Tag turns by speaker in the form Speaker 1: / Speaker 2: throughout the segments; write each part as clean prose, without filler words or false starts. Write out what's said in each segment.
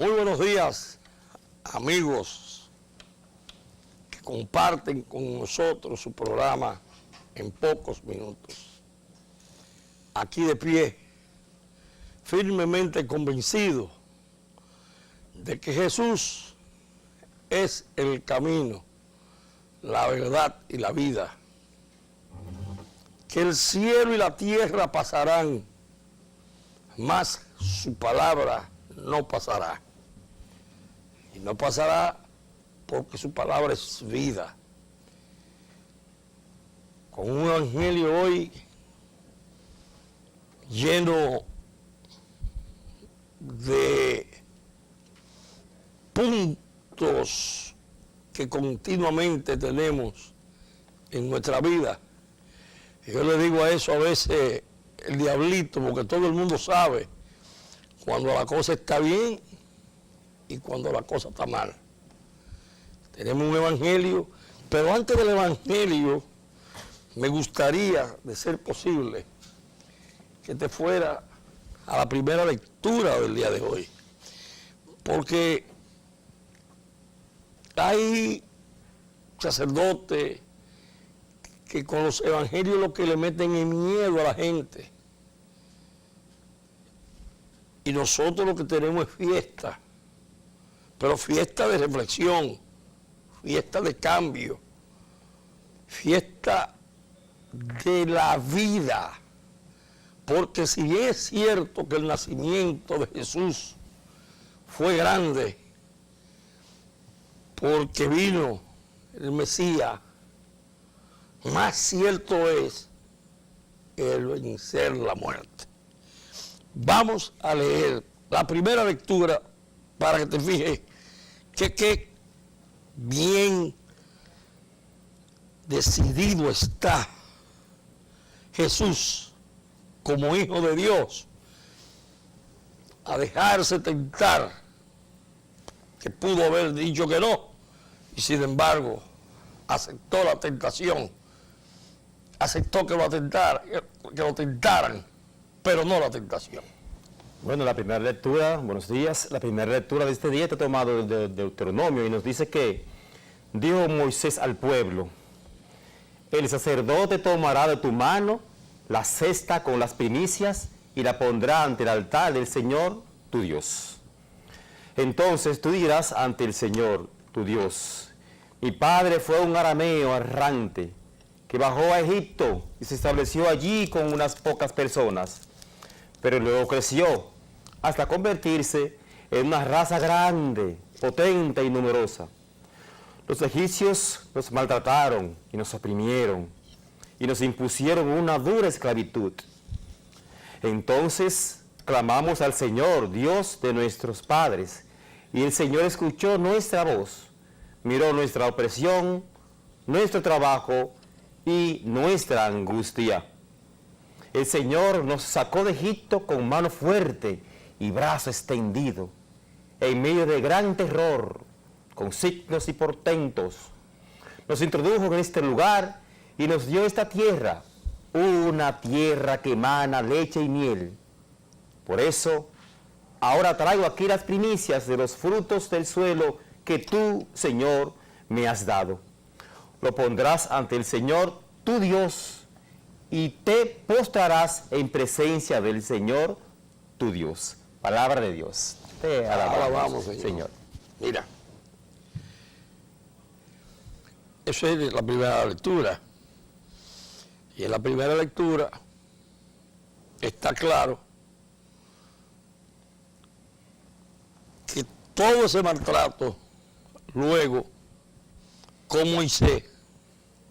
Speaker 1: Muy buenos días, amigos que comparten con nosotros su programa en pocos minutos. Aquí de pie, firmemente convencido de que Jesús es el camino, la verdad y la vida. Que el cielo y la tierra pasarán, mas su palabra no pasará. Y no pasará porque su palabra es vida. Con un evangelio hoy lleno de puntos que continuamente tenemos en nuestra vida. Y yo le digo a eso a veces el diablito, porque todo el mundo sabe cuando la cosa está bien y cuando la cosa está mal. Tenemos un evangelio, pero antes del evangelio me gustaría, de ser posible, que te fuera a la primera lectura del día de hoy. Porque hay sacerdotes que con los evangelios lo que le meten es miedo a la gente. Y nosotros lo que tenemos es fiesta, pero fiesta de reflexión, fiesta de cambio, fiesta de la vida. Porque si bien es cierto que el nacimiento de Jesús fue grande, porque vino el Mesías, más cierto es el vencer la muerte. Vamos a leer la primera lectura para que te fijes que bien decidido está Jesús como Hijo de Dios a dejarse tentar, que pudo haber dicho que no, y sin embargo aceptó la tentación, aceptó que lo tentaran, pero no la tentación.
Speaker 2: Bueno, la primera lectura, buenos días, la primera lectura de este día está tomado de Deuteronomio y nos dice que dijo Moisés al pueblo: el sacerdote tomará de tu mano la cesta con las primicias y la pondrá ante el altar del Señor tu Dios. Entonces tú dirás ante el Señor tu Dios: mi padre fue un arameo errante que bajó a Egipto y se estableció allí con unas pocas personas, pero luego creció hasta convertirse en una raza grande, potente y numerosa. Los egipcios nos maltrataron y nos oprimieron y nos impusieron una dura esclavitud. Entonces clamamos al Señor, Dios de nuestros padres, y el Señor escuchó nuestra voz, miró nuestra opresión, nuestro trabajo y nuestra angustia. El Señor nos sacó de Egipto con mano fuerte y brazo extendido, en medio de gran terror, con signos y portentos. Nos introdujo en este lugar y nos dio esta tierra, una tierra que emana leche y miel. Por eso, ahora traigo aquí las primicias de los frutos del suelo que tú, Señor, me has dado. Lo pondrás ante el Señor, tu Dios, y te postrarás en presencia del Señor, tu Dios. Palabra de Dios. Te alabamos, Señor.
Speaker 1: Mira, esa es la primera lectura. Y en la primera lectura está claro que todo ese maltrato, luego, con Moisés,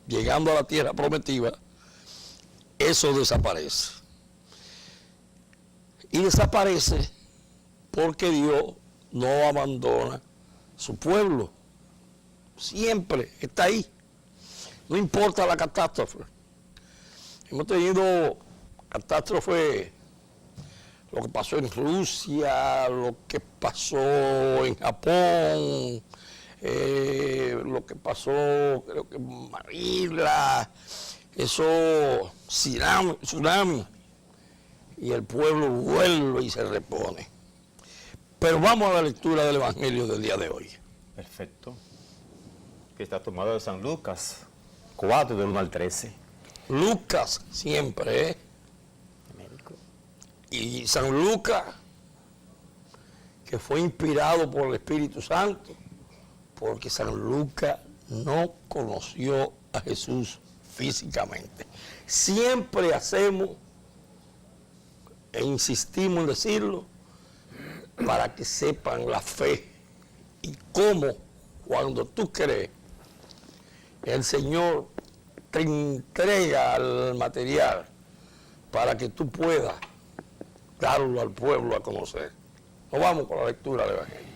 Speaker 1: llegando a la tierra prometida, eso desaparece. Y desaparece porque Dios no abandona su pueblo. Siempre está ahí. No importa la catástrofe. Hemos tenido catástrofes, lo que pasó en Rusia, lo que pasó en Japón, lo que pasó, creo que en Manila, eso, tsunami, y el pueblo vuelve y se repone. Pero vamos a la lectura del Evangelio del día de hoy.
Speaker 2: Perfecto. Que está tomado de San Lucas 4, del 1 al 13.
Speaker 1: Lucas siempre, ¿eh? Y San Lucas, que fue inspirado por el Espíritu Santo, porque San Lucas no conoció a Jesús físicamente. Siempre hacemos, e insistimos en decirlo, para que sepan la fe y cómo cuando tú crees, el Señor te entrega el material para que tú puedas darlo al pueblo a conocer. Nos vamos con la lectura del Evangelio.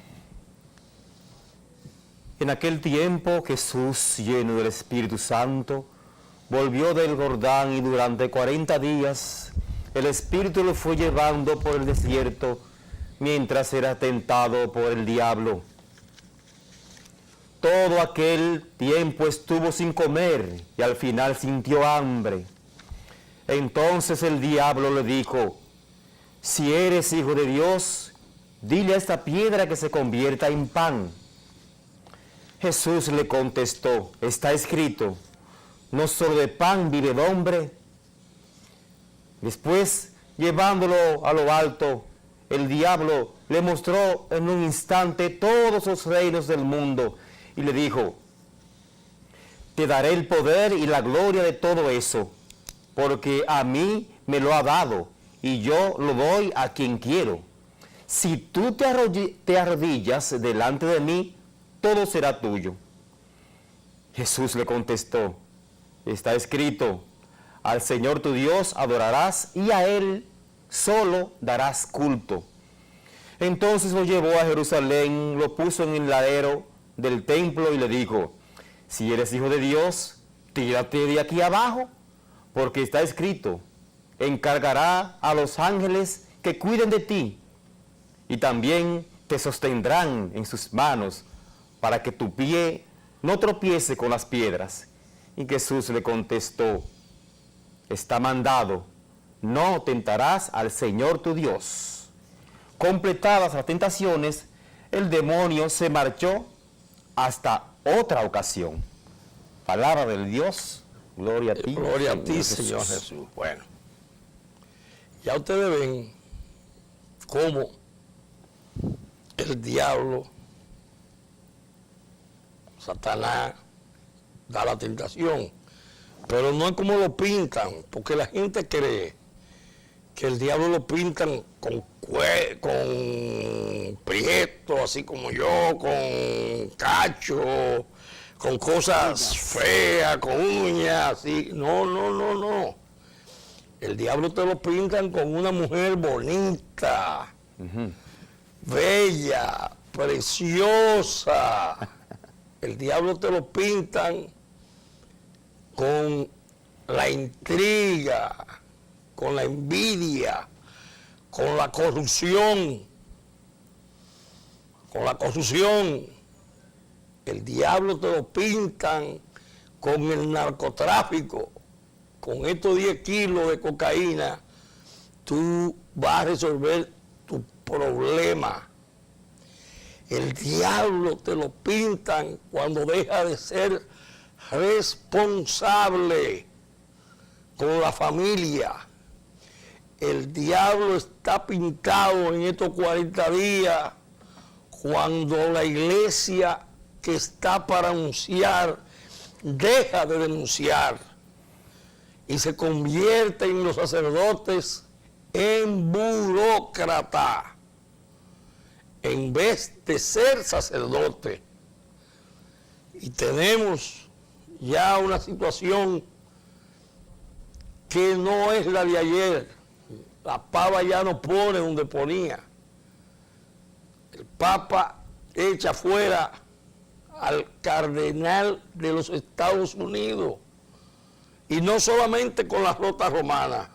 Speaker 2: En aquel tiempo Jesús, lleno del Espíritu Santo, volvió del Jordán y durante 40 días el Espíritu lo fue llevando por el desierto mientras era tentado por el diablo. Todo aquel tiempo estuvo sin comer y al final sintió hambre. Entonces el diablo le dijo: si eres hijo de Dios, dile a esta piedra que se convierta en pan. Jesús le contestó: está escrito, no solo de pan vive el hombre. Después, llevándolo a lo alto, el diablo le mostró en un instante todos los reinos del mundo y le dijo: te daré el poder y la gloria de todo eso, porque a mí me lo ha dado y yo lo doy a quien quiero. Si tú te arrodillas delante de mí, todo será tuyo. Jesús le contestó: está escrito, al Señor tu Dios adorarás y a Él solo darás culto. Entonces lo llevó a Jerusalén, lo puso en el ladero del templo y le dijo: si eres hijo de Dios, tírate de aquí abajo, porque está escrito, encargará a los ángeles que cuiden de ti, y también te sostendrán en sus manos, para que tu pie no tropiece con las piedras. Y Jesús le contestó: está mandado, no tentarás al Señor tu Dios. Completadas las tentaciones, el demonio se marchó hasta otra ocasión. Palabra del Dios, gloria a ti.
Speaker 1: Gloria a ti, Señor Jesús. Bueno, ya ustedes ven cómo el diablo, Satanás, da la tentación, pero no es como lo pintan, porque la gente cree que el diablo lo pintan con prieto, así como yo, con cacho, con cosas feas, con uñas, así. No, no, no, no. El diablo te lo pintan con una mujer bonita, bella, preciosa. El diablo te lo pintan con la intriga, con la envidia, con la corrupción. Con la corrupción. El diablo te lo pintan con el narcotráfico. Con estos 10 kilos de cocaína, tú vas a resolver tu problema. El diablo te lo pintan cuando deja de ser responsable con la familia. El diablo está pintado en estos 40 días cuando la iglesia que está para anunciar deja de denunciar y se convierte en los sacerdotes en burócratas en vez de ser sacerdote. Y tenemos ya una situación que no es la de ayer. La pava ya no pone donde ponía. El Papa echa fuera al cardenal de los Estados Unidos. Y no solamente con la rota romana,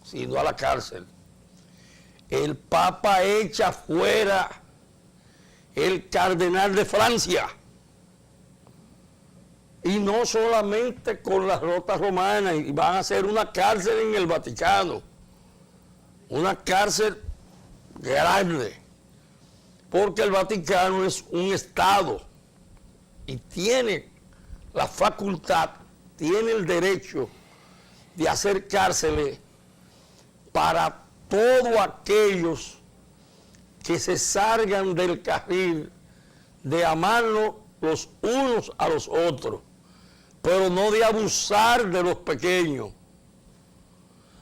Speaker 1: sino a la cárcel. El Papa echa fuera el cardenal de Francia. Y no solamente con la rota romana, y van a hacer una cárcel en el Vaticano. Una cárcel grande porque el Vaticano es un Estado y tiene la facultad, tiene el derecho de hacer cárceles para todos aquellos que se salgan del carril de amarnos los unos a los otros, pero no de abusar de los pequeños,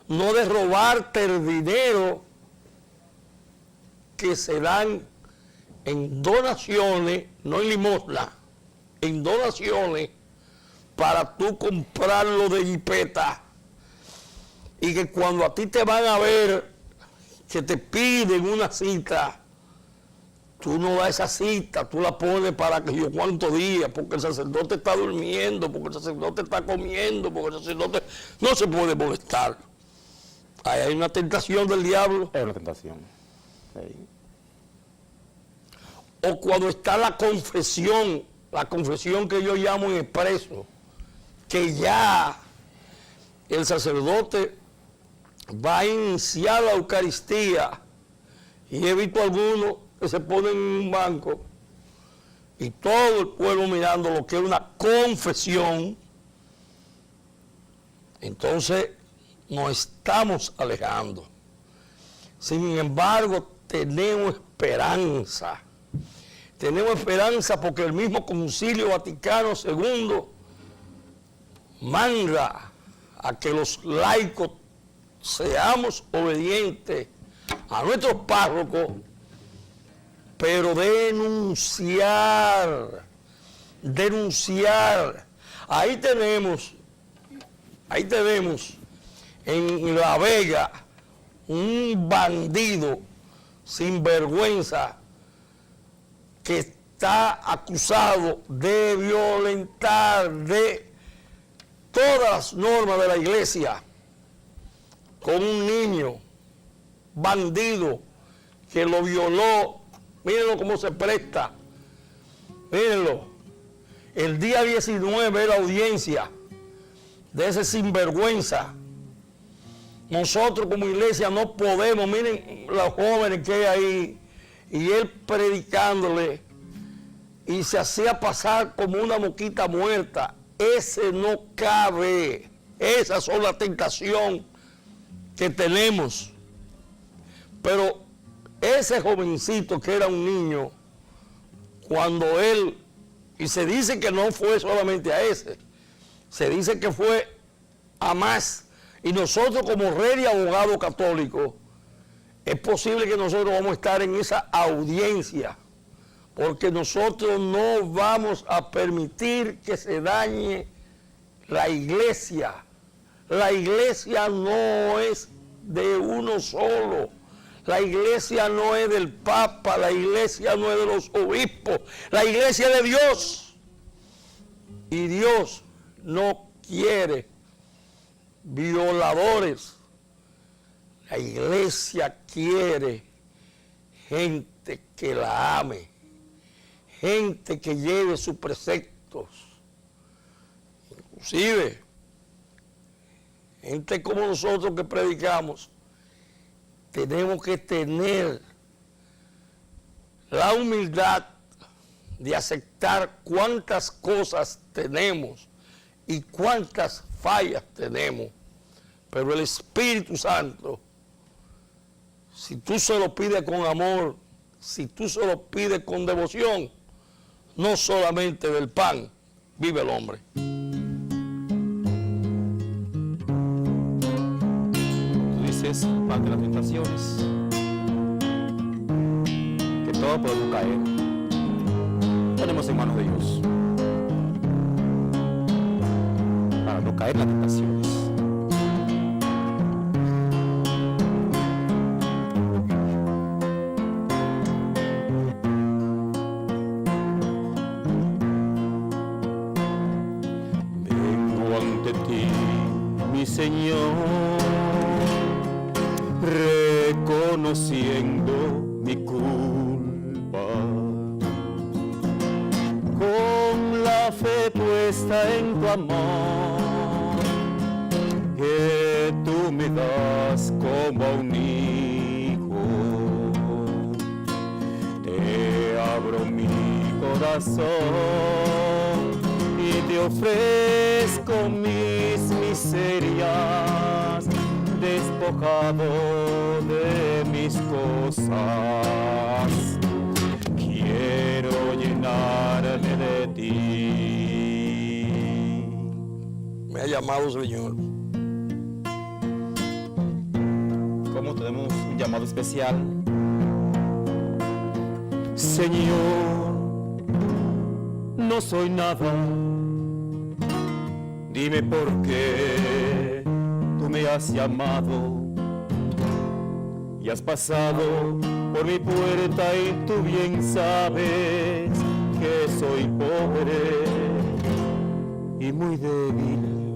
Speaker 1: no de robarte el dinero que se dan en donaciones, no en limosna, en donaciones para tú comprarlo de jipeta, y que cuando a ti te van a ver que te piden una cita, tú no das esa cita, tú la pones para que yo cuántos días, porque el sacerdote está durmiendo, porque el sacerdote está comiendo, porque el sacerdote no se puede molestar. Ahí hay una tentación del diablo.
Speaker 2: Es una tentación. Sí.
Speaker 1: O cuando está la confesión que yo llamo en expreso, que ya el sacerdote va a iniciar la Eucaristía, y he visto algunos que se ponen en un banco y todo el pueblo mirando lo que es una confesión. Entonces nos estamos alejando. Sin embargo, tenemos esperanza. Tenemos esperanza porque el mismo Concilio Vaticano II manda a que los laicos seamos obedientes a nuestros párrocos, pero denunciar. Ahí tenemos en La Vega un bandido sinvergüenza que está acusado de violentar de todas las normas de la iglesia con un niño bandido que lo violó. Mírenlo cómo se presta. Mírenlo. El día 19 es la audiencia de ese sinvergüenza. Nosotros como iglesia no podemos, miren los jóvenes que hay ahí, y él predicándole, y se hacía pasar como una mosquita muerta. Ese no cabe. Esas son la tentación que tenemos. Pero ese jovencito que era un niño, cuando él, y se dice que no fue solamente a ese, se dice que fue a más, y nosotros como rey y abogado católico, es posible que nosotros vamos a estar en esa audiencia, porque nosotros no vamos a permitir que se dañe la iglesia. La iglesia no es de uno solo. La iglesia no es del Papa, la iglesia no es de los obispos, la iglesia es de Dios. Y Dios no quiere violadores. La iglesia quiere gente que la ame, gente que lleve sus preceptos. Inclusive, gente como nosotros que predicamos, tenemos que tener la humildad de aceptar cuántas cosas tenemos y cuántas fallas tenemos. Pero el Espíritu Santo, si tú se lo pides con amor, si tú se lo pides con devoción, no solamente del pan vive el hombre.
Speaker 2: Tú dices, ante las tentaciones, que todos podemos caer. Ponemos en manos de Dios para no caer en las tentaciones. Vengo ante ti, mi Señor, reconociendo mi culpa, con la fe puesta en tu amor, que tú me das como a un hijo. Te abro mi corazón y te ofrezco mis miserias, despojado de mis cosas. Quiero llenarme de ti.
Speaker 1: Me ha llamado, Señor.
Speaker 2: Como tenemos un llamado especial. Señor, no soy nada. Dime por qué tú me has llamado y has pasado por mi puerta y tú bien sabes que soy pobre y muy débil.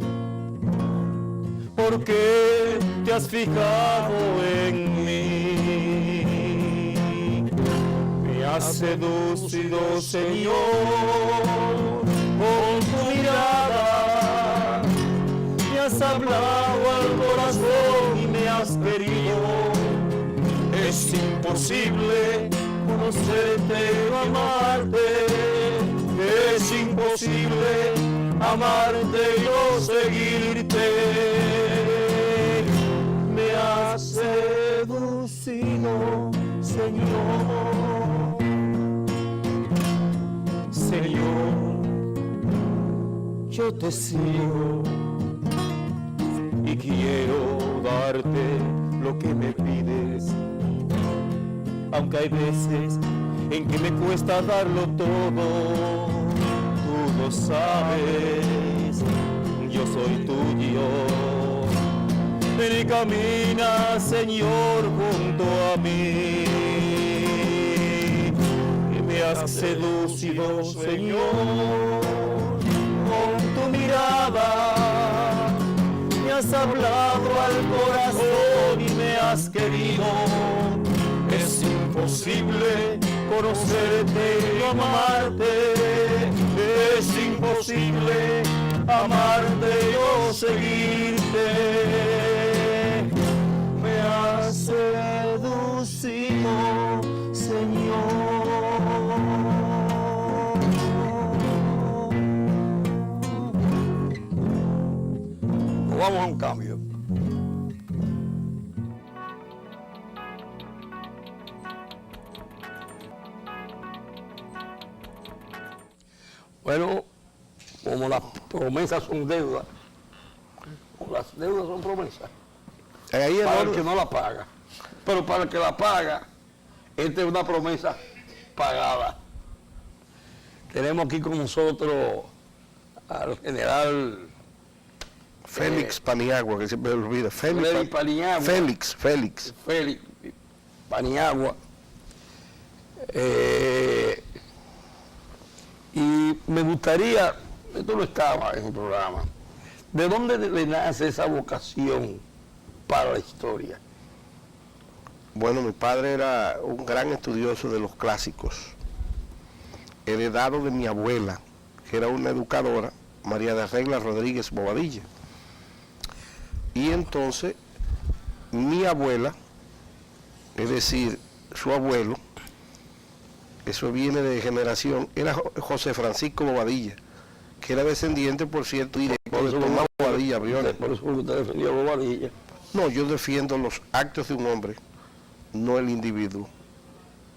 Speaker 2: ¿Por qué te has fijado en mí? Me has seducido, Señor, con tu mirada. Me has hablado al corazón y me has querido. Es imposible conocerte o amarte. Es imposible amarte y no seguirte. Me has seducido, Señor. Señor, yo te sigo y quiero darte lo que me pides. Aunque hay veces en que me cuesta darlo todo, tú lo sabes, yo soy tuyo. Ven y camina, Señor, junto a mí. Que me has seducido, Señor, con tu mirada. Me has hablado al corazón y me has querido. Es imposible conocerte y amarte. Es imposible amarte y no seguirte. Me has seducido, Señor.
Speaker 1: Vamos a un cambio. Bueno, como las promesas son deudas, como las deudas son promesas,
Speaker 3: Ahí
Speaker 1: para el
Speaker 3: el
Speaker 1: que no la paga. Pero para el que la paga, esta es una promesa pagada. Tenemos aquí con nosotros al general
Speaker 3: Félix Paniagua, que siempre me olvida.
Speaker 1: Félix Paniagua.
Speaker 3: Félix.
Speaker 1: Félix Paniagua. Y me gustaría, esto no estaba en el programa, ¿de dónde le nace esa vocación para la historia?
Speaker 3: Bueno, mi padre era un gran estudioso de los clásicos, heredado de mi abuela, que era una educadora, María de Regla Rodríguez Bobadilla. Y entonces, mi abuela, es decir, su abuelo, eso viene de generación, era José Francisco Bobadilla, que era descendiente, por cierto, directo de Tomás Bobadilla Briones.
Speaker 1: Por eso usted defendió a Bobadilla.
Speaker 3: No, yo defiendo los actos de un hombre, no el individuo.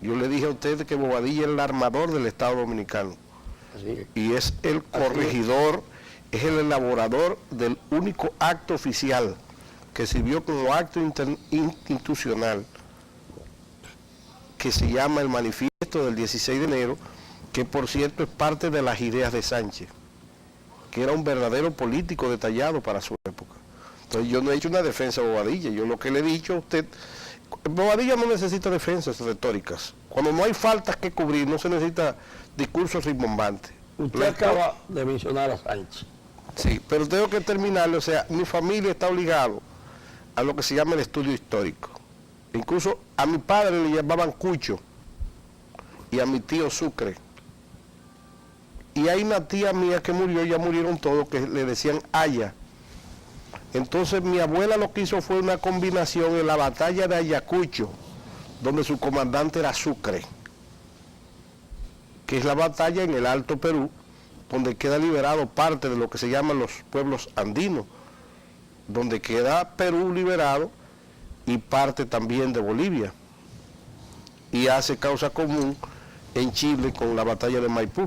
Speaker 3: Yo le dije a usted que Bobadilla es el armador del Estado Dominicano.
Speaker 1: Así es.
Speaker 3: Y es el corregidor, es el elaborador del único acto oficial que sirvió como acto institucional, que se llama el Manifiesto del 16 de enero, que por cierto es parte de las ideas de Sánchez, que era un verdadero político detallado para su época. Entonces yo no he hecho una defensa de Bobadilla, yo lo que le he dicho a usted, Bobadilla no necesita defensas retóricas. Cuando no hay faltas que cubrir, no se necesita discursos rimbombantes.
Speaker 1: Usted acaba de mencionar a Sánchez.
Speaker 3: Sí, pero tengo que terminarlo, o sea, mi familia está obligado a lo que se llama el estudio histórico. Incluso a mi padre le llamaban Cucho y a mi tío Sucre. Y hay una tía mía que murió, ya murieron todos, que le decían Aya. Entonces mi abuela lo que hizo fue una combinación en la batalla de Ayacucho, donde su comandante era Sucre. que es la batalla en el Alto Perú, donde queda liberado parte de lo que se llaman los pueblos andinos, donde queda Perú liberado y parte también de Bolivia, y hace causa común en Chile con la batalla de Maipú.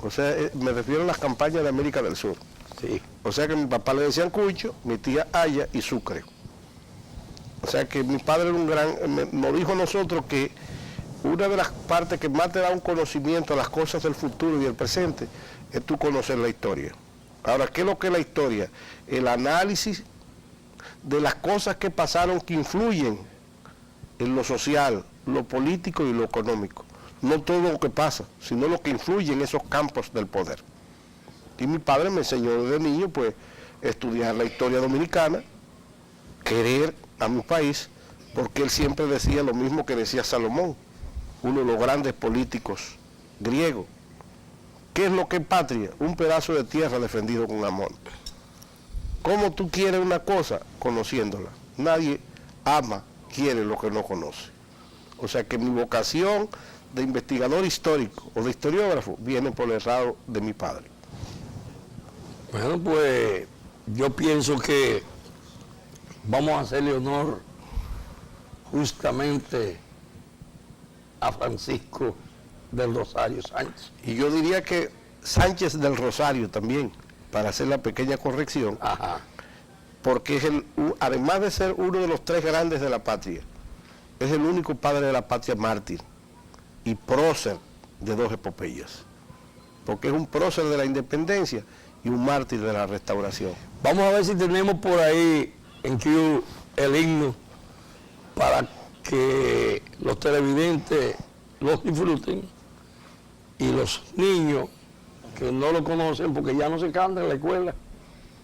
Speaker 3: O sea, me refiero a las campañas de América del Sur.
Speaker 1: Sí.
Speaker 3: O sea que a mi papá le decían Cucho, mi tía Aya y Sucre. O sea que mi padre era un gran, nos dijo a nosotros que una de las partes que más te da un conocimiento a las cosas del futuro y del presente es tú conocer la historia. Ahora, ¿qué es lo que es la historia? El análisis de las cosas que pasaron que influyen en lo social, lo político y lo económico. No todo lo que pasa, sino lo que influye en esos campos del poder. Y mi padre me enseñó desde niño, pues, estudiar la historia dominicana, querer a mi país, porque él siempre decía lo mismo que decía Salomón, uno de los grandes políticos griegos. ¿Qué es lo que es patria? Un pedazo de tierra defendido con amor. ¿Cómo tú quieres una cosa? Conociéndola. Nadie ama, quiere lo que no conoce. O sea que mi vocación de investigador histórico o de historiógrafo viene por el lado de mi padre.
Speaker 1: Bueno, pues yo pienso que vamos a hacerle honor justamente a Francisco del Rosario Sánchez.
Speaker 3: Y yo diría que Sánchez del Rosario también, para hacer la pequeña corrección,
Speaker 1: Ajá.
Speaker 3: porque es además de ser uno de los tres grandes de la patria, es el único padre de la patria mártir y prócer de dos epopeyas, porque es un prócer de la independencia y un mártir de la restauración.
Speaker 1: Vamos a ver si tenemos por ahí en Q el himno para que los televidentes los disfruten y los niños que no lo conocen, porque ya no se canta en la escuela.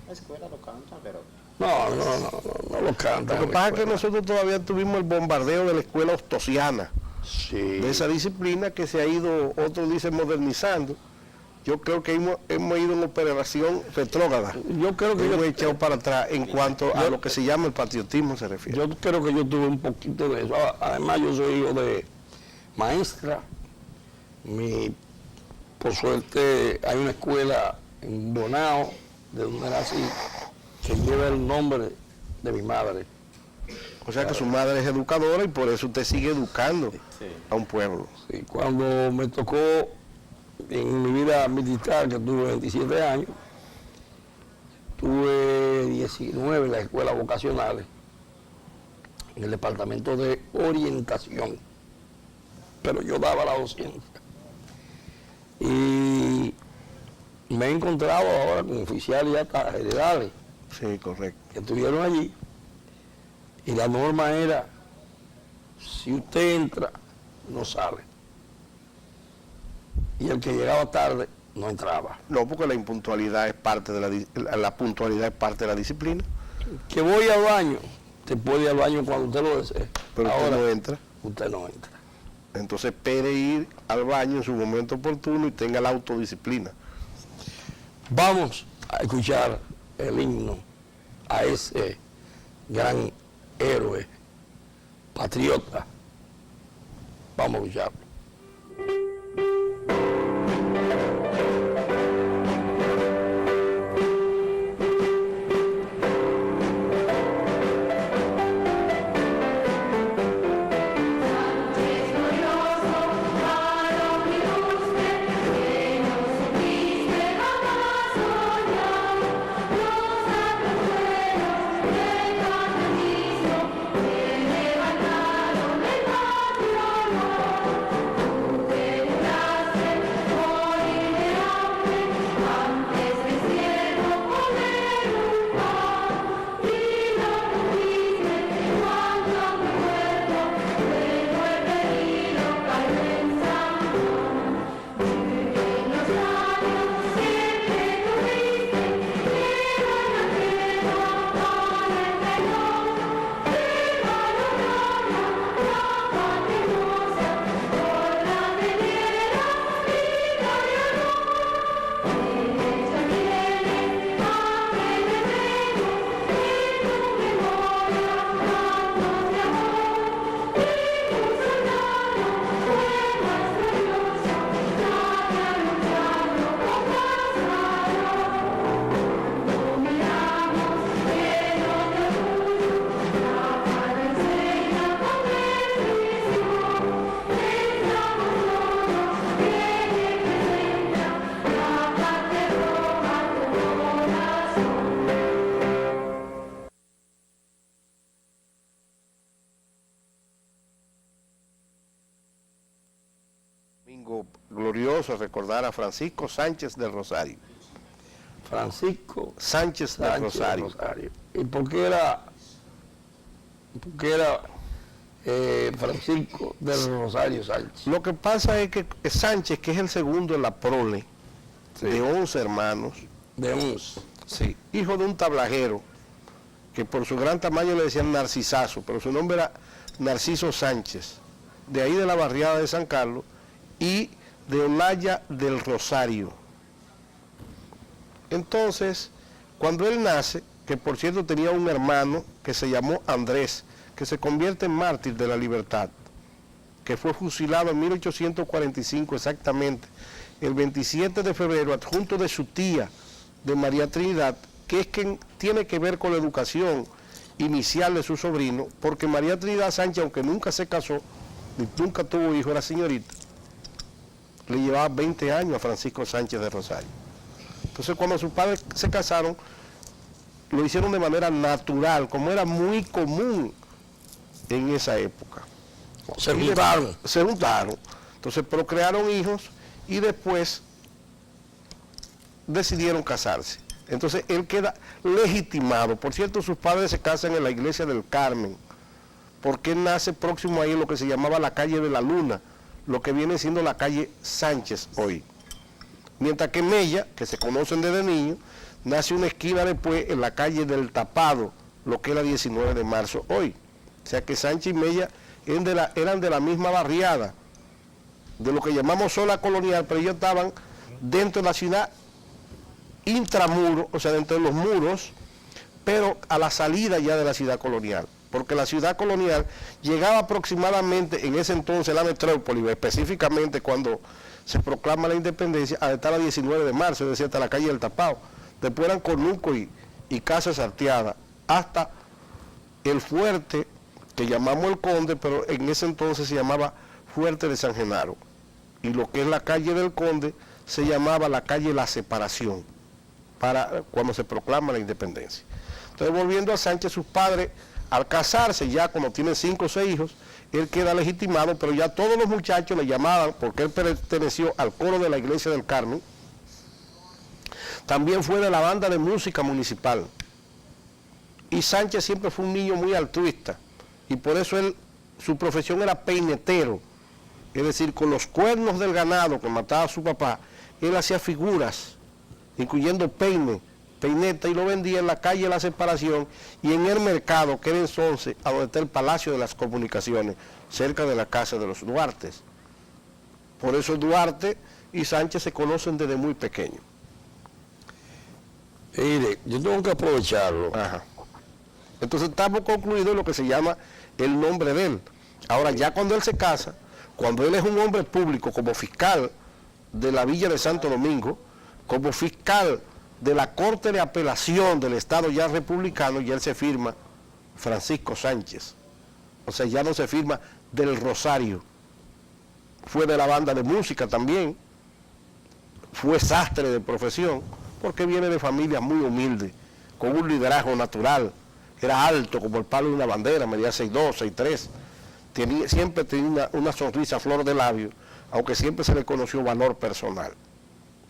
Speaker 2: La escuela lo canta, pero...
Speaker 1: No lo cantan.
Speaker 3: Lo que pasa es que nosotros todavía tuvimos el bombardeo de la escuela ostosiana,
Speaker 1: Sí.
Speaker 3: de esa disciplina que se ha ido, otros dicen modernizando. Yo creo que hemos ido en operación retrógrada.
Speaker 1: Yo creo que
Speaker 3: Hemos echado para atrás en cuanto a lo que se llama el patriotismo se refiere.
Speaker 1: yo creo que yo tuve un poquito de eso. Además, yo soy hijo de maestra. Por suerte hay una escuela en Bonao, de donde nací, que lleva el nombre de mi madre.
Speaker 3: O sea que su madre es educadora y por eso usted sigue educando a un pueblo.
Speaker 1: Sí, cuando me tocó en mi vida militar, que tuve 27 años, tuve 19 en las escuelas vocacionales, en el departamento de orientación, pero yo daba la docencia. Y me he encontrado ahora con oficiales y hasta generales
Speaker 3: Sí, correcto.
Speaker 1: que estuvieron allí, y la norma era, si usted entra, no sale. Y el que llegaba tarde, no entraba.
Speaker 3: No, porque la impuntualidad es parte de la puntualidad es parte de la disciplina,
Speaker 1: Que voy al baño, usted puede ir al baño cuando usted lo desee.
Speaker 3: pero
Speaker 1: Ahora,
Speaker 3: usted no entra.
Speaker 1: usted no entra.
Speaker 3: Entonces espere ir al baño en su momento oportuno y tenga la autodisciplina.
Speaker 1: Vamos a escuchar el himno a ese gran héroe, patriota. Vamos a escucharlo.
Speaker 4: Levantaron el patio,
Speaker 3: glorioso recordar a Francisco Sánchez del Rosario.
Speaker 1: Francisco
Speaker 3: Sánchez del Rosario.
Speaker 1: ¿Y por qué era Francisco del Rosario Sánchez?
Speaker 3: Lo que pasa es que Sánchez, que es el segundo en la prole, de 11 hermanos,
Speaker 1: De 11.
Speaker 3: sí, hijo de un tablajero, que por su gran tamaño le decían Narcisazo, pero su nombre era Narciso Sánchez, de ahí de la barriada de San Carlos, y de Olaya del Rosario. Entonces, cuando él nace, que por cierto tenía un hermano que se llamó Andrés, que se convierte en mártir de la libertad, que fue fusilado en 1845 exactamente, el 27 de febrero, adjunto de su tía, de María Trinidad, que es quien tiene que ver con la educación inicial de su sobrino, porque María Trinidad Sánchez, aunque nunca se casó, ni nunca tuvo hijo, era señorita, le llevaba 20 años a Francisco Sánchez de Rosario. Entonces, cuando sus padres se casaron, lo hicieron de manera natural, como era muy común en esa época.
Speaker 1: Se juntaron.
Speaker 3: Se juntaron. Entonces procrearon hijos y después decidieron casarse. Entonces él queda legitimado. Por cierto, sus padres se casan en la iglesia del Carmen, porque él nace próximo ahí en lo que se llamaba la calle de la Luna, lo que viene siendo la calle Sánchez hoy. Mientras que Mella, que se conocen desde niño, nace una esquina después en la calle del Tapado, lo que era 19 de marzo hoy. O sea que Sánchez y Mella eran de la misma barriada, de lo que llamamos zona colonial, pero ellos estaban dentro de la ciudad intramuro, o sea, dentro de los muros, pero a la salida ya de la ciudad colonial, porque la ciudad colonial llegaba aproximadamente en ese entonces, la metrópoli, específicamente cuando se proclama la independencia, hasta la 19 de marzo, es decir, hasta la calle del Tapao. Después eran Conuco y Casa Sarteada, hasta el fuerte que llamamos el Conde, pero en ese entonces se llamaba Fuerte de San Genaro. Y lo que es la calle del Conde se llamaba la calle La Separación, para cuando se proclama la independencia. Entonces, volviendo a Sánchez, sus padres, al casarse, ya como tienen 5 o 6 hijos, él queda legitimado, pero ya todos los muchachos le llamaban, porque él perteneció al coro de la iglesia del Carmen, también fue de la banda de música municipal. Y Sánchez siempre fue un niño muy altruista, y por eso su profesión era peinetero, es decir, con los cuernos del ganado que mataba a su papá, él hacía figuras, incluyendo peineta, y lo vendía en la calle La Separación y en el mercado, que era en Sonce, a donde está el Palacio de las Comunicaciones, cerca de la casa de los Duartes. Por eso Duarte y Sánchez se conocen desde muy pequeños.
Speaker 1: Mire, yo tengo que aprovecharlo.
Speaker 3: Ajá. Entonces estamos concluidos en lo que se llama el nombre de él. Ahora, ya cuando él se casa, cuando él es un hombre público como fiscal de la Villa de Santo Domingo, como fiscal de la Corte de Apelación del Estado ya republicano, ya él se firma Francisco Sánchez. O sea, ya no se firma del Rosario. Fue de la banda de música también, fue sastre de profesión, porque viene de familias muy humildes, con un liderazgo natural. Era alto como el palo de una bandera, medía 6'2", 6'3". Siempre tenía una sonrisa a flor de labio, aunque siempre se le conoció valor personal.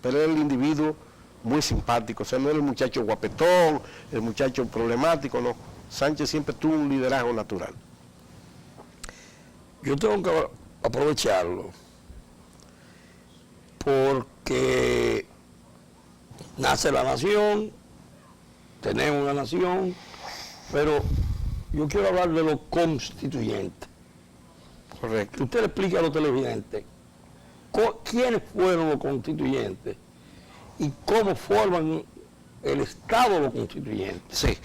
Speaker 3: Pero era el individuo muy simpático, o sea, no era el muchacho guapetón, el muchacho problemático, no. Sánchez siempre tuvo un liderazgo natural.
Speaker 1: Yo tengo que aprovecharlo porque nace la nación, tenemos una nación, pero yo quiero hablar de los constituyentes.
Speaker 3: Correcto.
Speaker 1: Usted le explica a los televidentes quiénes fueron los constituyentes y cómo forman el Estado de los constituyentes.
Speaker 3: Sí.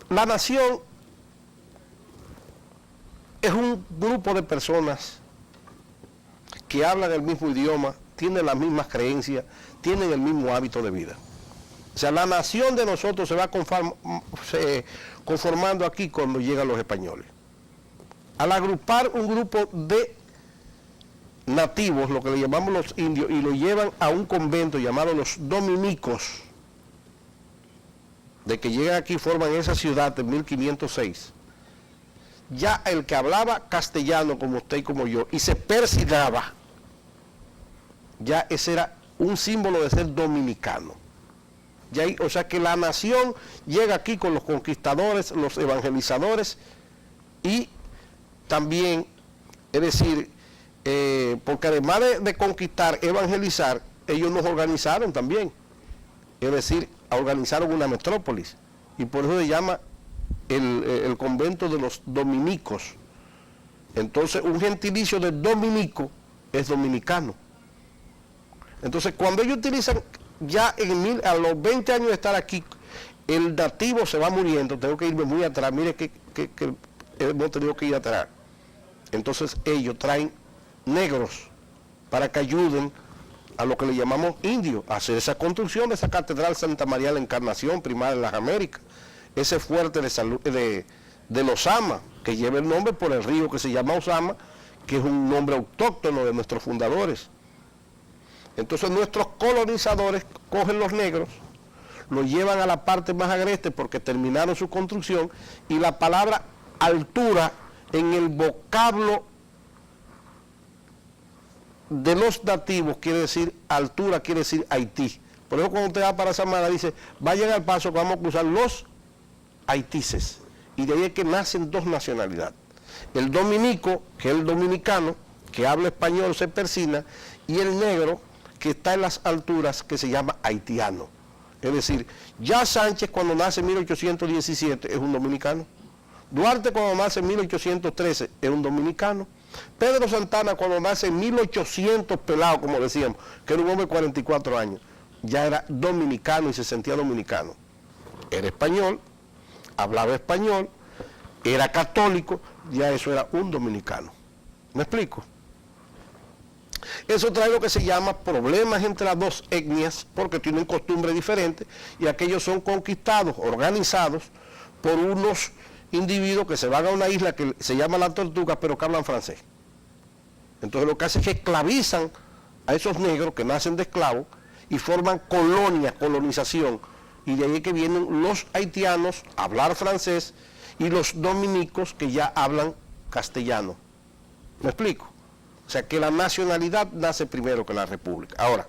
Speaker 3: La nación es un grupo de personas que hablan el mismo idioma, tienen las mismas creencias, tienen el mismo hábito de vida. O sea, la nación de nosotros se va conformando aquí cuando llegan los españoles. Al agrupar un grupo de nativos, lo que le llamamos los indios, y lo llevan a un convento llamado los dominicos, de que llegan aquí y forman esa ciudad en 1506, ya el que hablaba castellano como usted y como yo, y se persignaba ya ese era un símbolo de ser dominicano. Ya o sea que la nación llega aquí con los conquistadores, los evangelizadores y también, es decir, porque además de conquistar, evangelizar, ellos nos organizaron también. Es decir, organizaron una metrópolis y por eso se llama el convento de los dominicos. Entonces, un gentilicio de dominico es dominicano. Entonces, cuando ellos utilizan ya a los 20 años de estar aquí, el nativo se va muriendo, tengo que irme muy atrás, mire que hemos tenido que ir atrás. Entonces, ellos traen negros para que ayuden a lo que le llamamos indios, a hacer esa construcción de esa Catedral Santa María de la Encarnación, primada en las Américas, ese fuerte de los Osama, que lleva el nombre por el río que se llama Osama, que es un nombre autóctono de nuestros fundadores. Entonces nuestros colonizadores cogen los negros, los llevan a la parte más agreste porque terminaron su construcción, y la palabra altura en el vocablo de los nativos quiere decir altura, quiere decir Haití. Por eso cuando usted va para Samaná dice, vayan al paso que vamos a cruzar los haitises. Y de ahí es que nacen dos nacionalidades. El dominico, que es el dominicano, que habla español, se persina, y el negro, que está en las alturas, que se llama haitiano. Es decir, ya Sánchez cuando nace en 1817 es un dominicano. Duarte cuando nace en 1813 es un dominicano. Pedro Santana cuando nace en 1800 pelado, como decíamos, que era un hombre de 44 años, ya era dominicano y se sentía dominicano. Era español, hablaba español, era católico, ya eso era un dominicano. ¿Me explico? Eso trae lo que se llama problemas entre las dos etnias, porque tienen costumbres diferentes, y aquellos son conquistados, organizados, por unos individuos que se van a una isla que se llama La Tortuga, pero que hablan francés. Entonces lo que hace es que esclavizan a esos negros que nacen de esclavos y forman colonias, colonización, y de ahí es que vienen los haitianos a hablar francés y los dominicos que ya hablan castellano. ¿Me explico? O sea que la nacionalidad nace primero que la república. Ahora,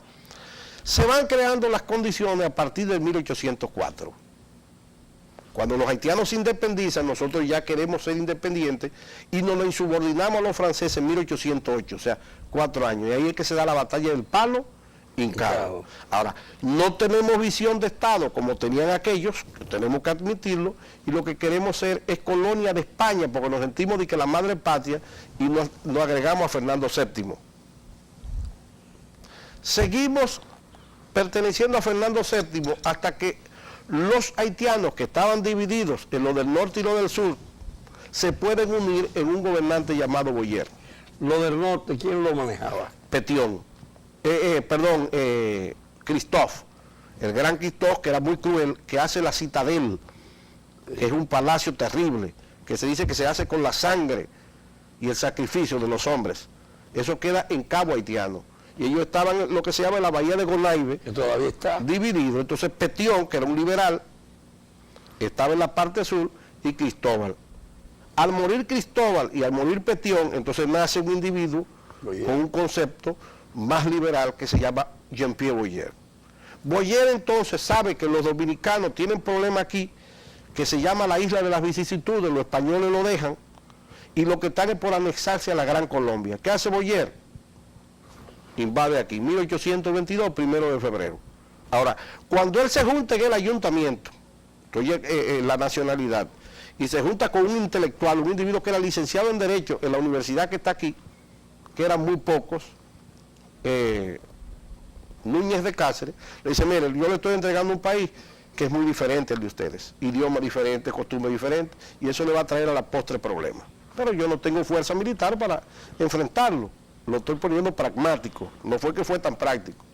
Speaker 3: se van creando las condiciones a partir de 1804. Cuando los haitianos se independizan, nosotros ya queremos ser independientes y nos lo insubordinamos a los franceses en 1808, o sea, 4 años. Y ahí es que se da la batalla del palo hincado. Ahora, no tenemos visión de Estado como tenían aquellos, tenemos que admitirlo, y lo que queremos ser es colonia de España, porque nos sentimos de que la madre patria, y nos agregamos a Fernando VII. Seguimos perteneciendo a Fernando VII hasta que los haitianos que estaban divididos en lo del norte y lo del sur se pueden unir en un gobernante llamado Boyer.
Speaker 1: Lo del norte, ¿quién lo manejaba?
Speaker 3: Petion. Christophe, el gran Christophe, que era muy cruel, que hace la Citadel, que es un palacio terrible, que se dice que se hace con la sangre y el sacrificio de los hombres. Eso queda en Cabo Haitiano. Y ellos estaban en lo que se llama la bahía de Gonaive,
Speaker 1: Que todavía está.
Speaker 3: dividido. Entonces Petion, que era un liberal, estaba en la parte sur, y Cristóbal. Al morir Cristóbal y al morir Petion, entonces nace un individuo
Speaker 1: Boyer,
Speaker 3: con un concepto más liberal que se llama Jean-Pierre Boyer. Boyer entonces sabe que los dominicanos tienen problema aquí, que se llama la isla de las vicisitudes, los españoles lo dejan, y lo que están es por anexarse a la Gran Colombia. ¿Qué hace Boyer? Invade aquí, 1822, 1 de febrero. Ahora, cuando él se junta en el ayuntamiento, la nacionalidad, y se junta con un intelectual, un individuo que era licenciado en Derecho en la universidad que está aquí, que eran muy pocos, Núñez de Cáceres, le dice, mire, yo le estoy entregando un país que es muy diferente al de ustedes, idioma diferente, costumbre diferente, y eso le va a traer a la postre problemas. Pero yo no tengo fuerza militar para enfrentarlo, lo estoy poniendo pragmático, no fue que fue tan práctico.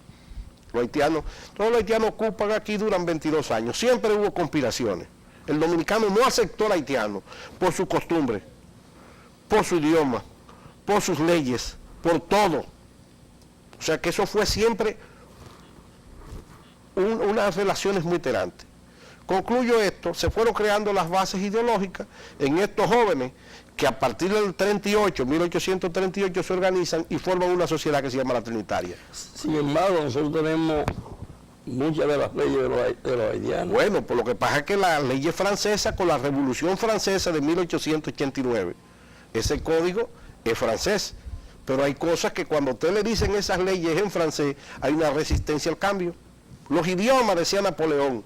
Speaker 3: Todos los haitianos ocupan aquí, duran 22 años, siempre hubo conspiraciones. El dominicano no aceptó al haitiano por su costumbre, por su idioma, por sus leyes, por todo. O sea que eso fue siempre unas relaciones muy tirantes. Concluyo esto, se fueron creando las bases ideológicas en estos jóvenes que a partir del 1838 se organizan y forman una sociedad que se llama la Trinitaria.
Speaker 1: Sin embargo, nosotros tenemos muchas de las leyes de los haitianos.
Speaker 3: Bueno, pues lo que pasa es que la ley francesa con la Revolución Francesa de 1889, ese código es francés, pero hay cosas que cuando usted le dicen esas leyes en francés, hay una resistencia al cambio. Los idiomas, decía Napoleón,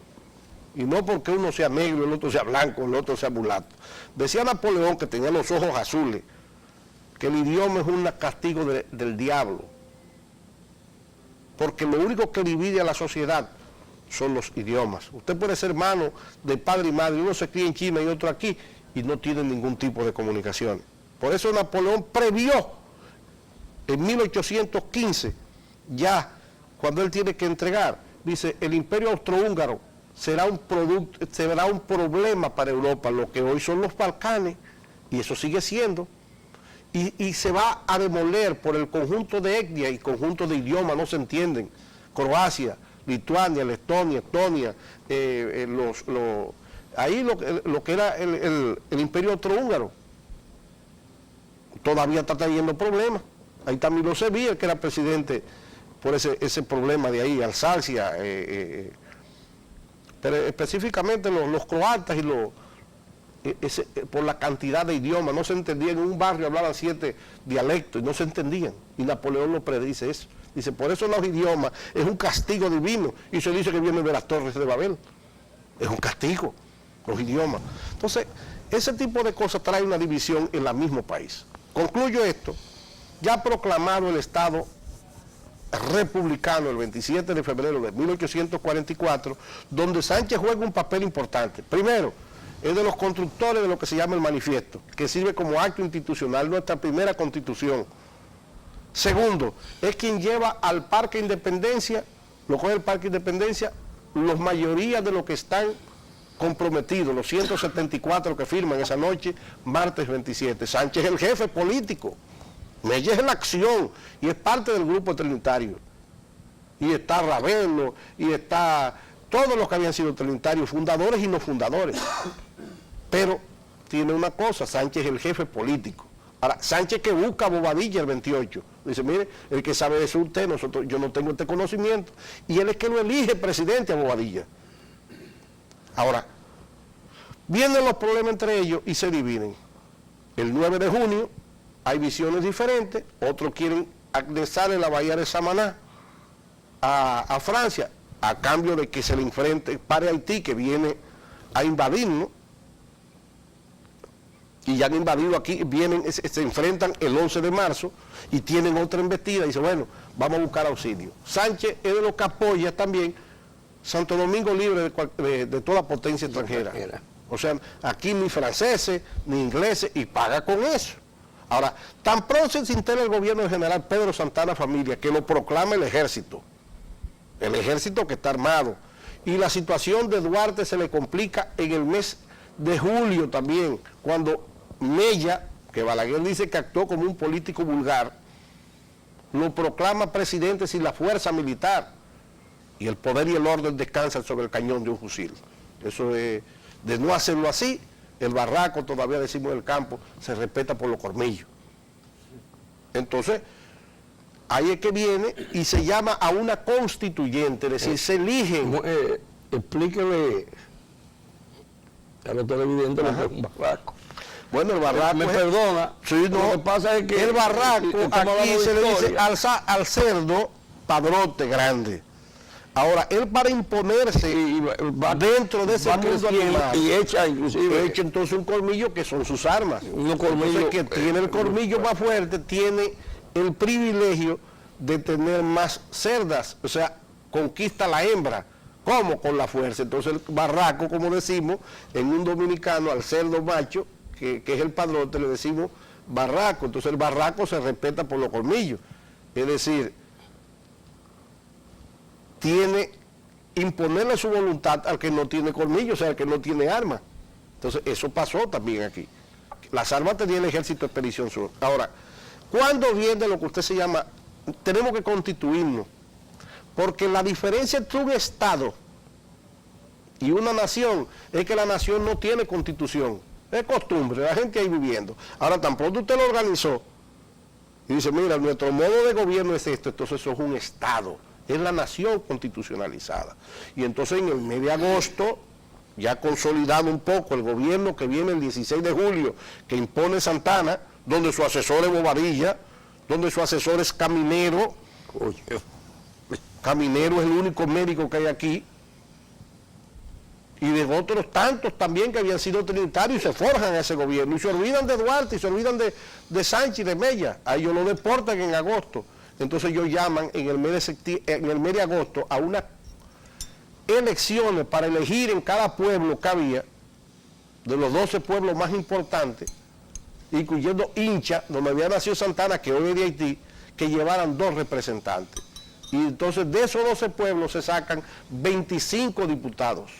Speaker 3: y no porque uno sea negro, el otro sea blanco, el otro sea mulato. Decía Napoleón, que tenía los ojos azules, que el idioma es un castigo del diablo, porque lo único que divide a la sociedad son los idiomas. Usted puede ser hermano de padre y madre, uno se cría en China y otro aquí, y no tienen ningún tipo de comunicación. Por eso Napoleón previó en 1815, ya cuando él tiene que entregar, dice, el imperio austrohúngaro será un problema para Europa, lo que hoy son los Balcanes, y eso sigue siendo, y se va a demoler por el conjunto de etnias y conjunto de idiomas, no se entienden. Croacia, Lituania, Letonia, Estonia, ahí lo que era el imperio austrohúngaro, todavía está trayendo problemas. Ahí está Milosevic, que era presidente por ese problema de ahí, Alsacia, pero específicamente los croatas y por la cantidad de idiomas, no se entendían. En un barrio hablaban 7 dialectos y no se entendían, y Napoleón lo predice eso. Dice, por eso los idiomas es un castigo divino, y se dice que viene de las torres de Babel, es un castigo, los idiomas. Entonces, ese tipo de cosas trae una división en el mismo país. Concluyo esto, ya proclamado el Estado republicano el 27 de febrero de 1844, donde Sánchez juega un papel importante. Primero, es de los constructores de lo que se llama el manifiesto, que sirve como acto institucional, nuestra primera constitución. Segundo, es quien lleva al Parque Independencia, lo coge el Parque Independencia, los mayoría de los que están comprometidos, los 174 que firman esa noche, martes 27. Sánchez es el jefe político, Mella es la acción y es parte del grupo trinitario. Y está Ravelo, y está todos los que habían sido trinitarios, fundadores y no fundadores. Pero tiene una cosa, Sánchez es el jefe político. Ahora, Sánchez que busca a Bobadilla el 28, dice, mire, el que sabe de eso es usted, yo no tengo este conocimiento. Y él es que lo elige presidente a Bobadilla. Ahora, vienen los problemas entre ellos y se dividen. El 9 de junio hay visiones diferentes, otros quieren anexar en la bahía de Samaná a Francia, a cambio de que se le enfrente, pare Haití, que viene a invadirnos, y ya han invadido aquí, se enfrentan el 11 de marzo y tienen otra embestida y dice, bueno, vamos a buscar auxilio. Sánchez es de los que apoya también Santo Domingo libre de toda potencia extranjera. O sea, aquí ni franceses, ni ingleses, y paga con eso. Ahora, tan pronto se integra el gobierno del general Pedro Santana Familia, que lo proclama el ejército que está armado, y la situación de Duarte se le complica en el mes de julio también, cuando Mella, que Balaguer dice que actuó como un político vulgar, lo proclama presidente sin la fuerza militar, y el poder y el orden descansan sobre el cañón de un fusil. Eso es, de no hacerlo así, el barraco, todavía decimos en el campo, se respeta por los colmillos. Entonces, ahí es que viene y se llama a una constituyente, es decir, se eligen.
Speaker 1: Explíquele a los televidentes lo que es un barraco.
Speaker 3: Bueno, el barraco.
Speaker 1: Me perdona.
Speaker 3: Sí, no,
Speaker 1: lo que pasa es que
Speaker 3: el barraco, aquí se le dice al cerdo padrote grande. Ahora, él para imponerse dentro de ese mundo animal,
Speaker 1: y echa inclusive,
Speaker 3: echa entonces un colmillo que son sus armas.
Speaker 1: Un colmillo
Speaker 3: que tiene el colmillo más fuerte, tiene el privilegio de tener más cerdas, o sea, conquista la hembra. ¿Cómo? Con la fuerza. Entonces el barraco, como decimos, en un dominicano, al cerdo macho, que es el padrote, le decimos barraco. Entonces el barraco se respeta por los colmillos. Es decir, tiene imponerle su voluntad al que no tiene colmillos, o sea, al que no tiene armas. Entonces eso pasó también aquí. Las armas tenía el Ejército de Expedición Sur. Ahora, ¿cuándo viene lo que usted se llama? Tenemos que constituirnos, porque la diferencia entre un Estado y una nación es que la nación no tiene constitución. Es costumbre, la gente ahí viviendo. Ahora, tan pronto usted lo organizó y dice, mira, nuestro modo de gobierno es esto, entonces eso es un Estado, es la nación constitucionalizada. Y entonces en el mes de agosto, ya consolidado un poco el gobierno que viene el 16 de julio, que impone Santana, donde su asesor es Bobadilla, donde su asesor es Caminero. Oye, Caminero es el único médico que hay aquí, y de otros tantos también que habían sido trinitarios y se forjan a ese gobierno, y se olvidan de Duarte, y se olvidan de Sánchez y de Mella. A ellos lo deportan en agosto. Entonces ellos llaman en el mes de agosto a unas elecciones para elegir en cada pueblo que había, de los 12 pueblos más importantes, incluyendo Hincha, donde había nacido Santana, que hoy es de Haití, que llevaran 2 representantes. Y entonces de esos 12 pueblos se sacan 25 diputados.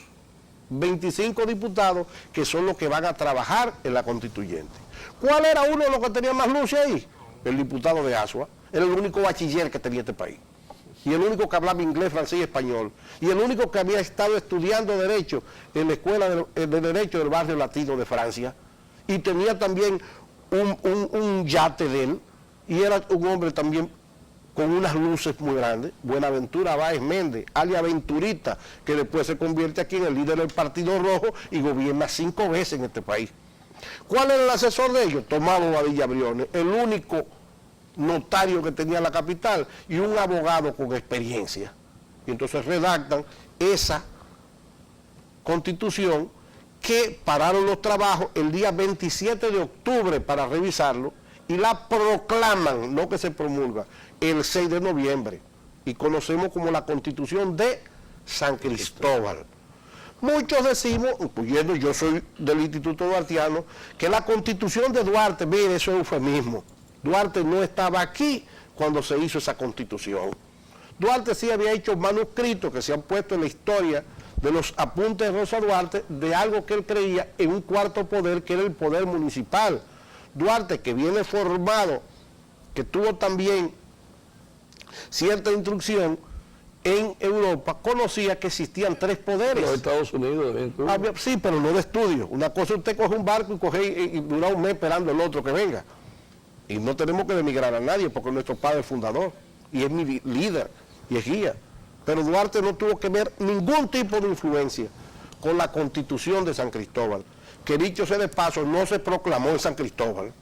Speaker 3: 25 diputados que son los que van a trabajar en la constituyente. ¿Cuál era uno de los que tenía más luces ahí? El diputado de Asua. Era el único bachiller que tenía este país. Y el único que hablaba inglés, francés y español. Y el único que había estado estudiando Derecho en la Escuela de Derecho del Barrio Latino de Francia. Y tenía también un yate de él. Y era un hombre también con unas luces muy grandes, Buenaventura Báez Méndez, alias Venturita, que después se convierte aquí en el líder del Partido Rojo y gobierna 5 veces en este país. ¿Cuál era el asesor de ellos? Tomás Bobadilla Briones, el único notario que tenía la capital y un abogado con experiencia. Y entonces redactan esa constitución que pararon los trabajos el día 27 de octubre para revisarlo y la proclaman, no que se promulga, el 6 de noviembre, y conocemos como la Constitución de San Cristóbal. Muchos decimos, incluyendo yo soy del Instituto Duartiano, que la Constitución de Duarte, mire, eso es eufemismo. Duarte no estaba aquí cuando se hizo esa Constitución. Duarte sí había hecho manuscritos que se han puesto en la historia de los apuntes de Rosa Duarte de algo que él creía en un cuarto poder, que era el poder municipal. Duarte, que viene formado, que tuvo también cierta instrucción en Europa, conocía que existían 3 poderes.
Speaker 1: Los Estados Unidos también.
Speaker 3: Sí, pero no de estudio. Una cosa usted coge un barco y dura un mes esperando el otro que venga. Y no tenemos que demigrar a nadie porque nuestro padre es fundador y es mi líder y es guía. Pero Duarte no tuvo que ver ningún tipo de influencia con la Constitución de San Cristóbal, que dicho sea de paso, no se proclamó en San Cristóbal.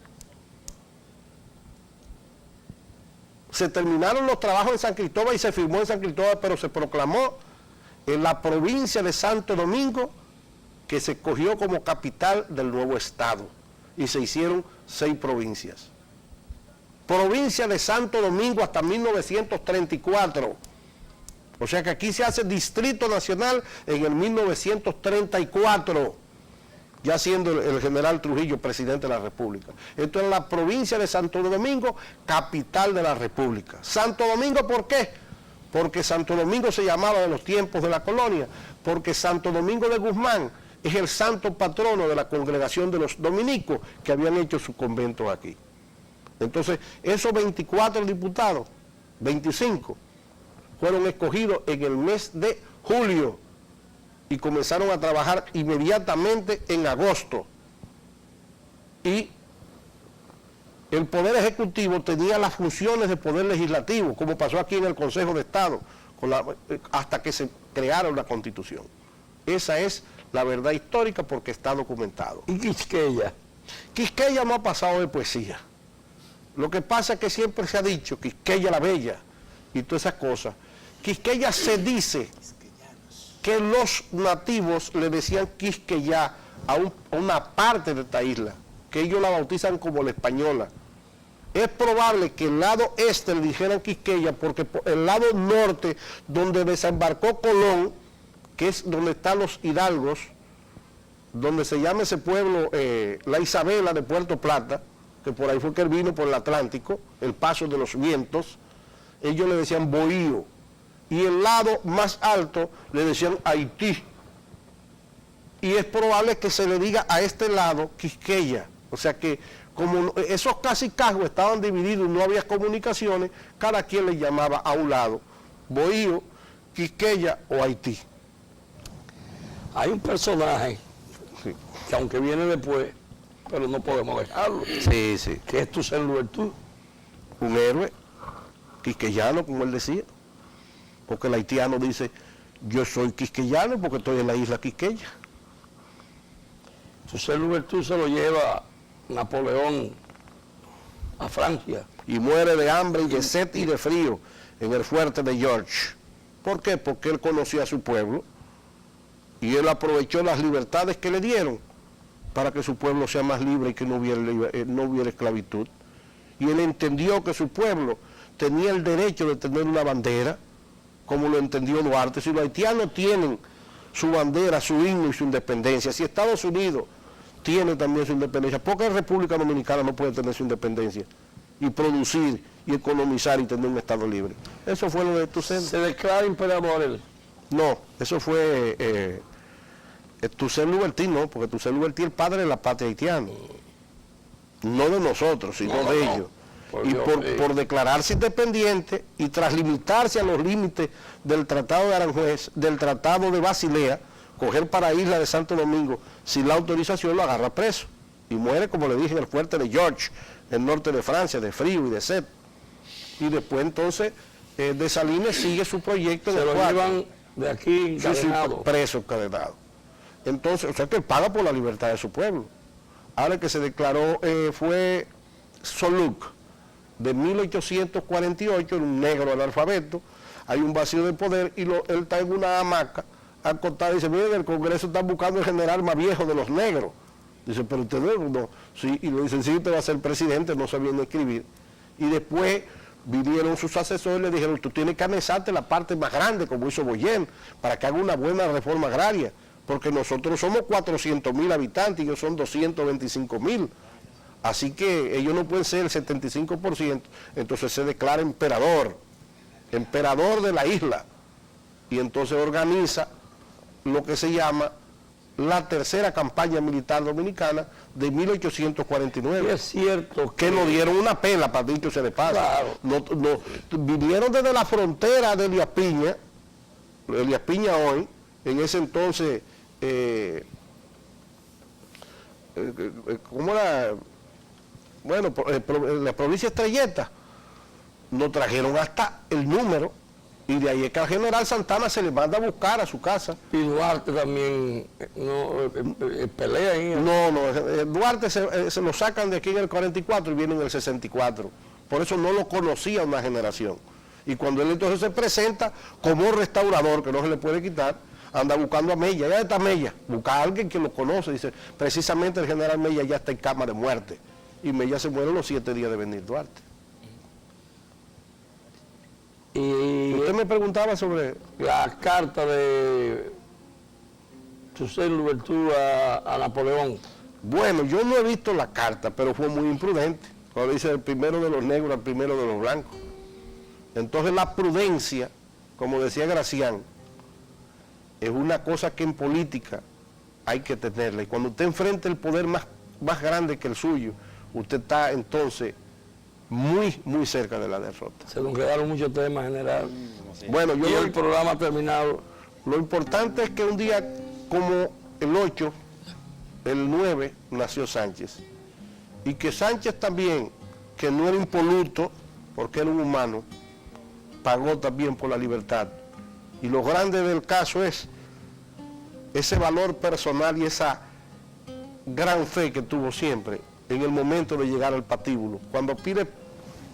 Speaker 3: Se terminaron los trabajos en San Cristóbal y se firmó en San Cristóbal, pero se proclamó en la provincia de Santo Domingo, que se cogió como capital del nuevo estado, y se hicieron 6 provincias. Provincia de Santo Domingo hasta 1934. O sea que aquí se hace Distrito Nacional en el 1934, ya siendo el general Trujillo presidente de la República. Esto es la provincia de Santo Domingo, capital de la República. Santo Domingo, ¿por qué? Porque Santo Domingo se llamaba de los tiempos de la colonia, porque Santo Domingo de Guzmán es el santo patrono de la congregación de los dominicos que habían hecho su convento aquí. Entonces, esos 24 diputados, 25, fueron escogidos en el mes de julio y comenzaron a trabajar inmediatamente en agosto. Y el Poder Ejecutivo tenía las funciones de Poder Legislativo, como pasó aquí en el Consejo de Estado, hasta que se crearon la Constitución. Esa es la verdad histórica porque está documentado.
Speaker 1: ¿Y Quisqueya?
Speaker 3: Quisqueya no ha pasado de poesía. Lo que pasa es que siempre se ha dicho Quisqueya la Bella y todas esas cosas. Quisqueya se dice que los nativos le decían Quisqueya a una parte de esta isla, que ellos la bautizan como la Española. Es probable que el lado este le dijeran Quisqueya porque el lado norte, donde desembarcó Colón, que es donde están los hidalgos, donde se llama ese pueblo La Isabela de Puerto Plata, que por ahí fue que él vino por el Atlántico, el paso de los vientos, ellos le decían Bohío. Y el lado más alto le decían Haití. Y es probable que se le diga a este lado Quisqueya. O sea que como esos cacicazgos estaban divididos y no había comunicaciones, cada quien le llamaba a un lado Bohío, Quisqueya o Haití.
Speaker 1: Hay un personaje
Speaker 3: Sí,
Speaker 1: que aunque viene después, pero no podemos dejarlo,
Speaker 3: sí, sí.
Speaker 1: que es Toussaint Louverture.
Speaker 3: Un héroe quisqueyano, como él decía. Porque el haitiano dice, yo soy quisqueyano porque estoy en la isla Quisqueya.
Speaker 1: Toussaint Louverture se lo lleva Napoleón a Francia.
Speaker 3: Y muere de hambre y de sed y de frío en el fuerte de George. ¿Por qué? Porque él conocía a su pueblo y él aprovechó las libertades que le dieron para que su pueblo sea más libre y que no hubiera esclavitud. Y él entendió que su pueblo tenía el derecho de tener una bandera, como lo entendió Duarte. Si los haitianos tienen su bandera, su himno y su independencia, si Estados Unidos tiene también su independencia, ¿por qué República Dominicana no puede tener su independencia y producir y economizar y tener un Estado libre? Eso fue lo de Toussaint.
Speaker 1: Se declara imperador él.
Speaker 3: No, eso fue Toussaint Louverture, no, porque Toussaint Louverture es el padre de la patria haitiana. No de nosotros, sino
Speaker 1: No,
Speaker 3: de
Speaker 1: no.
Speaker 3: ellos.
Speaker 1: Por
Speaker 3: Y
Speaker 1: Dios,
Speaker 3: por declararse independiente y tras limitarse a los límites del Tratado de Aranjuez, del Tratado de Basilea, coger para Isla de Santo Domingo sin la autorización, lo agarra preso. Y muere, como le dije, en el fuerte de George, en el norte de Francia, de frío y de sed. Y después entonces Dessalines sigue su proyecto
Speaker 1: Se
Speaker 3: de
Speaker 1: lo
Speaker 3: cuatro.
Speaker 1: llevan de aquí
Speaker 3: Sí, sí,
Speaker 1: encadenado.
Speaker 3: preso, encadenado. Entonces, o sea que él paga por la libertad de su pueblo. Ahora el que se declaró fue Soluc, de 1848, era un negro analfabeto, hay un vacío de poder y él está en una hamaca acostada y dice, miren, el Congreso está buscando el general más viejo de los negros. Dice, pero usted no, sí, y le dicen, sí, usted va a ser presidente, no sabía ni escribir. Y después vinieron sus asesores y le dijeron, tú tienes que anexarte la parte más grande, como hizo Boyen, para que haga una buena reforma agraria, porque nosotros somos 400.000 habitantes y ellos son 225.000. Así que ellos no pueden ser el 75%, entonces se declara emperador de la isla, y entonces organiza lo que se llama la tercera campaña militar dominicana de 1849.
Speaker 1: Y es cierto
Speaker 3: Que nos dieron una pela, para dicho se le pasa.
Speaker 1: Claro.
Speaker 3: Vinieron desde la frontera de Elías Piña hoy, en ese entonces, ¿cómo era? Bueno, la provincia Estrelleta, nos trajeron hasta el número, y de ahí es que al general Santana se le manda a buscar a su casa.
Speaker 1: y Duarte también pelea ahí.
Speaker 3: No, Duarte se lo sacan de aquí en el 44 y viene en el 64. Por eso no lo conocía una generación. Y cuando él entonces se presenta como restaurador, que no se le puede quitar, anda buscando a Mella. Ya está Mella, busca a alguien que lo conoce. Dice, precisamente el general Mella ya está en cama de muerte. Y Mella se muere los 7 días de venir Duarte.
Speaker 1: Y
Speaker 3: Usted me preguntaba sobre...
Speaker 1: la carta de Toussaint Louverture a Napoleón.
Speaker 3: Bueno, yo no he visto la carta, pero fue muy imprudente. Cuando dice el primero de los negros al primero de los blancos. Entonces la prudencia, como decía Gracián, es una cosa que en política hay que tenerla. Y cuando usted enfrenta el poder más grande que el suyo, usted está entonces muy, muy cerca de la derrota.
Speaker 1: Se nos quedaron muchos temas general.
Speaker 3: Bueno,
Speaker 1: Y el programa ha terminado.
Speaker 3: lo importante es que un día como el 8, el 9, nació Sánchez. Y que Sánchez también, que no era impoluto, porque era un humano, pagó también por la libertad. Y lo grande del caso es ese valor personal y esa gran fe que tuvo siempre en el momento de llegar al patíbulo. Cuando pide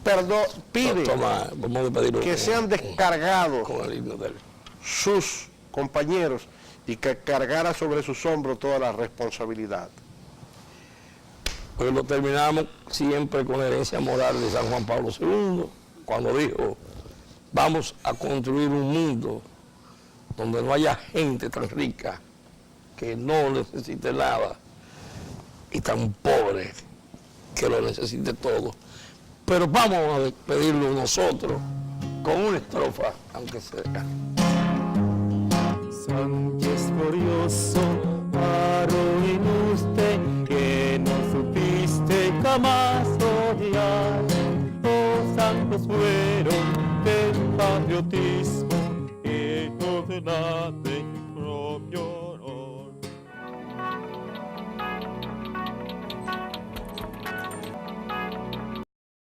Speaker 3: perdón, pide
Speaker 1: Toma, vamos a despedirlo
Speaker 3: que
Speaker 1: con-
Speaker 3: sean descargados
Speaker 1: con el himno de él.
Speaker 3: sus compañeros y que cargara sobre sus hombros toda la responsabilidad.
Speaker 1: Porque lo terminamos siempre con la herencia moral de San Juan Pablo II, cuando dijo, vamos a construir un mundo donde no haya gente tan rica que no necesite nada y tan pobre que lo necesite todo. Pero vamos a despedirlo nosotros con una estrofa, aunque sea.
Speaker 4: Sánchez glorioso, aro ilustre, que no supiste jamás odiar. Los santos fueron del patriotismo, goznate propio honor.